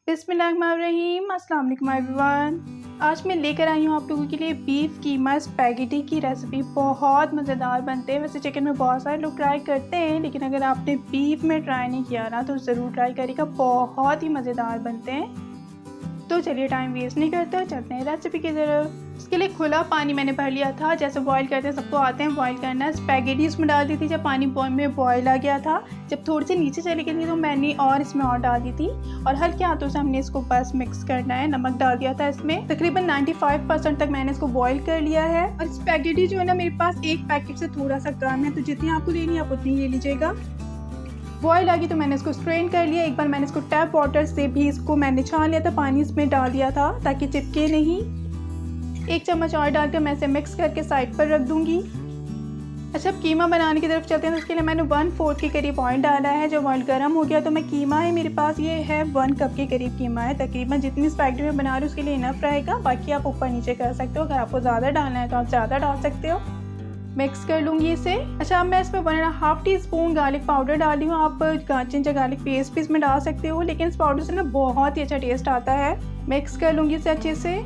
बिस्मिल्लाहिर्रहमानिर्रहीम, अस्सलाम वालेकुम एवरीवन। आज मैं लेकर आई हूँ आप लोगों के लिए बीफ कीमा स्पैगेटी की रेसिपी। बहुत मज़ेदार बनते हैं। वैसे चिकन में बहुत सारे लोग ट्राई करते हैं, लेकिन अगर आपने बीफ में ट्राई नहीं किया ना तो ज़रूर ट्राई करिएगा, बहुत ही मज़ेदार बनते हैं। तो चलिए टाइम वेस्ट नहीं करते, चलते हैं रेसिपी की तरफ। इसके लिए खुला पानी मैंने भर लिया था, जैसे बॉईल करते हैं सबको आते हैं बॉईल करना। स्पैगेटी इसमें डाल दी थी जब पानी में बॉईल आ गया था। जब थोड़ी सी नीचे चली गई थी तो मैंने और इसमें और डाल दी थी और हल्के हाथों से हमने इसको बस मिक्स करना है। नमक डाल दिया था इसमें। तकरीबन 95% तक मैंने इसको बॉईल कर लिया है। और स्पैगेटी जो है ना, मेरे पास एक पैकेट से थोड़ा सा कम है, तो जितनी आपको लेनी है आप उतनी ले लीजिएगा। बॉयल आ गई तो मैंने इसको स्ट्रेन कर लिया। एक बार मैंने इसको टैप वाटर से भी इसको मैंने छान लिया था, पानी इसमें डाल दिया था ताकि चिपके नहीं। एक चम्मच और डालकर मैं इसे मिक्स करके साइड पर रख दूंगी। अच्छा, अब कीमा बनाने की तरफ चलते हैं। तो उसके लिए मैंने 1/4 के करीब ऑयल डाला है। जब ऑयल गर्म हो गया तो मैं कीमा है मेरे पास, ये है 1 कप के करीब कीमा है। तकरीबन जितनी स्पैगेटी में बना रही हूँ उसके लिए इनफ रहेगा, बाकी आप ऊपर नीचे कर सकते हो। अगर आपको ज़्यादा डालना है तो आप ज़्यादा डाल सकते हो। मिक्स कर लूँगी इसे। अच्छा, अब मैं इसमें 1.5 टीस्पून गार्लिक पाउडर डाल रही हूँ। आप जिंजर गार्लिक पेस्ट भी इसमें डाल सकते हो, लेकिन इस पाउडर से ना बहुत ही अच्छा टेस्ट आता है। मिक्स कर लूँगी इसे अच्छे से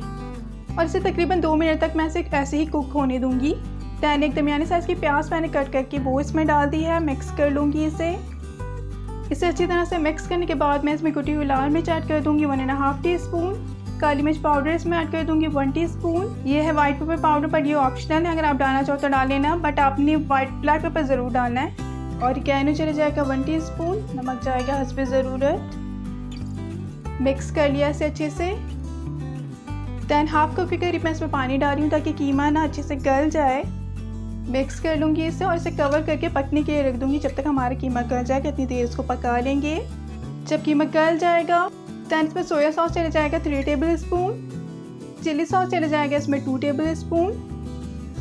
और इसे तकरीबन 2 मिनट तक मैं इसे ऐसे ही कुक होने दूँगी। दैन एक दरमियानी साइज़ की प्याज मैंने कट करके वो इसमें डाल दी है। मिक्स कर लूँगी इसे अच्छी तरह से। मिक्स करने के बाद मैं इसमें कुटी हुई लाल मिर्च ऐड कर दूँगी 1.5 टीस्पून। काली मिर्च पाउडर इसमें ऐड कर दूंगी 1 टीस्पून। ये है वाइट पेपर पाउडर, पर ये ऑप्शनल है, अगर आप डालना चाहो तो डाल लेना, बट आपने ब्लैक पेपर ज़रूर डालना है। और ऑरिगेनो चले जाएगा 1 टीस्पून। नमक जाएगा हस्बे ज़रूरत। मिक्स कर लिया इसे अच्छे से। दैन 1/2 कप के करीब मैं इसमें पानी डाल रही हूँ ताकि कीमा ना अच्छे से गल जाए। मिक्स कर लूँगी इसे और इसे कवर करके पकने के लिए रख दूँगी जब तक हमारा कीमा गल जाएगा। इतनी देर इसको पका लेंगे। जब कीमा गल जाएगा दैन इसमें सोया सॉस चले जाएगा 3 टेबल स्पून। चिली सॉस चले जाएगा इसमें 2 टेबल स्पून।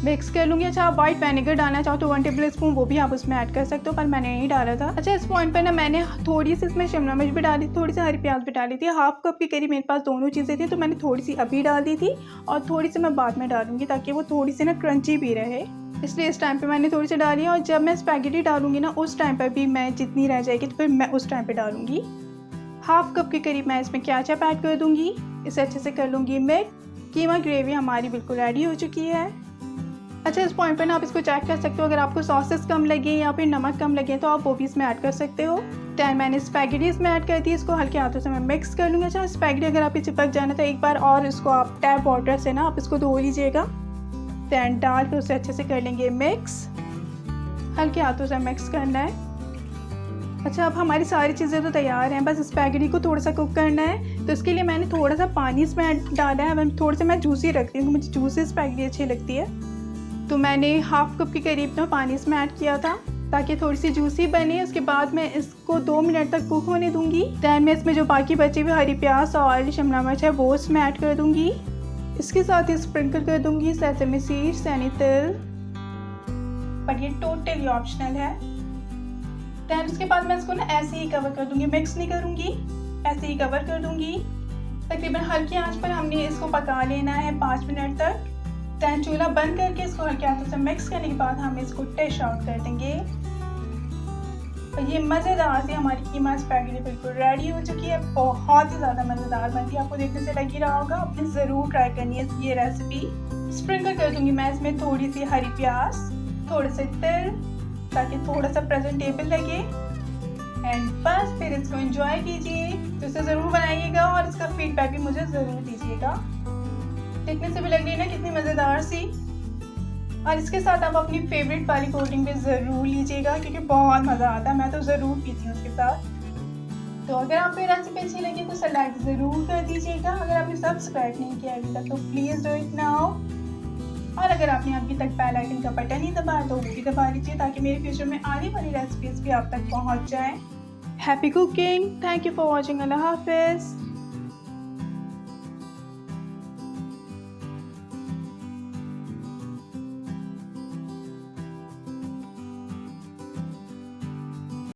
मिक्स कर लूँगी। अच्छा, आप वाइट विनेगर डालना चाहो तो 1 टेबल स्पून वो भी आप उसमें ऐड कर सकते हो, पर मैंने नहीं डाला था। अच्छा, इस पॉइंट पर ना मैंने थोड़ी सी इसमें शिमला मिर्च भी डाली, थोड़ी सी हरी प्याज भी डाली थी। 1/2 कप के करीब मेरे पास दोनों चीज़ें थी, तो मैंने थोड़ी सी अभी डाल दी थी और थोड़ी सी मैं बाद में डालूंगी ताकि वो थोड़ी सी ना क्रंची भी रहे, इसलिए इस टाइम पे मैंने थोड़ी सी डाली है। और जब मैं स्पैगेटी डालूंगी ना उस टाइम पर भी मैं जितनी रह जाएगी तो फिर मैं उस टाइम पर डालूंगी। 1/2 कप के करीब मैं इसमें केचप ऐड कर दूंगी। इसे अच्छे से कर लूँगी मिक्स। कीमा ग्रेवी हमारी बिल्कुल रेडी हो चुकी है। अच्छा, इस पॉइंट पर ना आप इसको चेक कर सकते हो, अगर आपको सॉसेस कम लगे या फिर नमक कम लगे तो आप वो भी इसमें ऐड कर सकते हो। दैन मैंने स्पैगेटी इसमें ऐड कर दी, इसको हल्के हाथों से मैं मिक्स कर लूँगी। अच्छा, स्पैगेटी अगर आपकी चिपक जाना तो एक बार और इसको आप टैप वाटर से ना आप इसको धो लीजिएगा। दैन डाल कर उसे अच्छे से कर लेंगे मिक्स। हल्के हाथों से मिक्स करना है। अच्छा, अब हमारी सारी चीज़ें तो तैयार हैं, बस स्पैगेटी को थोड़ा सा कुक करना है। तो इसके लिए मैंने थोड़ा सा पानी इसमें डाला है। थोड़ा सा मैं जूसी रखती हूँ, मुझे जूसी स्पैगेटी अच्छी लगती है, तो मैंने 1/2 कप के करीब ना पानी इसमें ऐड किया था ताकि थोड़ी सी जूसी बने। उसके बाद मैं इसको 2 मिनट तक कुक होने दूँगी। दैन मैं इसमें जो बाकी बची हुई हरी प्याज और शिमला मिर्च है वो इसमें ऐड कर दूँगी। इसके साथ ही स्प्रिंकल कर दूँगी सेसमी सीड्स यानी तिल, पर ये टोटली ऑप्शनल है। दैन उसके बाद मैं इसको ना ऐसे ही कवर कर दूंगी, मिक्स नहीं करूंगी, ऐसे ही कवर कर दूंगी। तकरीबन हल्की आंच पर हमने इसको पका लेना है 5 मिनट तक। दैन चूल्हा बंद करके इसको हल्के हाथों से मिक्स करने के बाद हम इसको डिश आउट कर देंगे। और ये मज़ेदार सी हमारी कीमा स्पैगेटी बिल्कुल रेडी हो चुकी है। बहुत ही ज़्यादा मज़ेदार बनती है, आपको देखने से लग ही रहा होगा। आपने ज़रूर ट्राई करनी है ये रेसिपी। स्प्रिंकल कर दूंगी मैं इसमें थोड़ी सी हरी प्याज, थोड़े से तिल ताकि थोड़ा सा प्रेजेंटेबल लगे। एंड बस फिर इसको एंजॉय कीजिए। तो इसे ज़रूर बनाइएगा और इसका फीडबैक भी मुझे ज़रूर दीजिएगा। देखने से भी लग रही है ना कितनी मज़ेदार सी। और इसके साथ आप अपनी फेवरेट वाली कोल्ड ड्रिंक भी ज़रूर लीजिएगा क्योंकि बहुत मज़ा आता है, मैं तो ज़रूर पीती हूँ उसके साथ। तो अगर आपको ये रेसिपी अच्छी लगी तो इसे लाइक ज़रूर कर दीजिएगा। अगर आपने सब्सक्राइब नहीं किया अभी तक तो प्लीज़ डू इट नाउ। और अगर आपने अभी तक बेल आइकन का बटन नहीं दबाया तो वो भी दबा लीजिए ताकि मेरे फ्यूचर में आने वाली रेसिपीज भी आप तक पहुंच जाएं। Happy cooking. Thank you for watching. अल्लाह हाफिज़।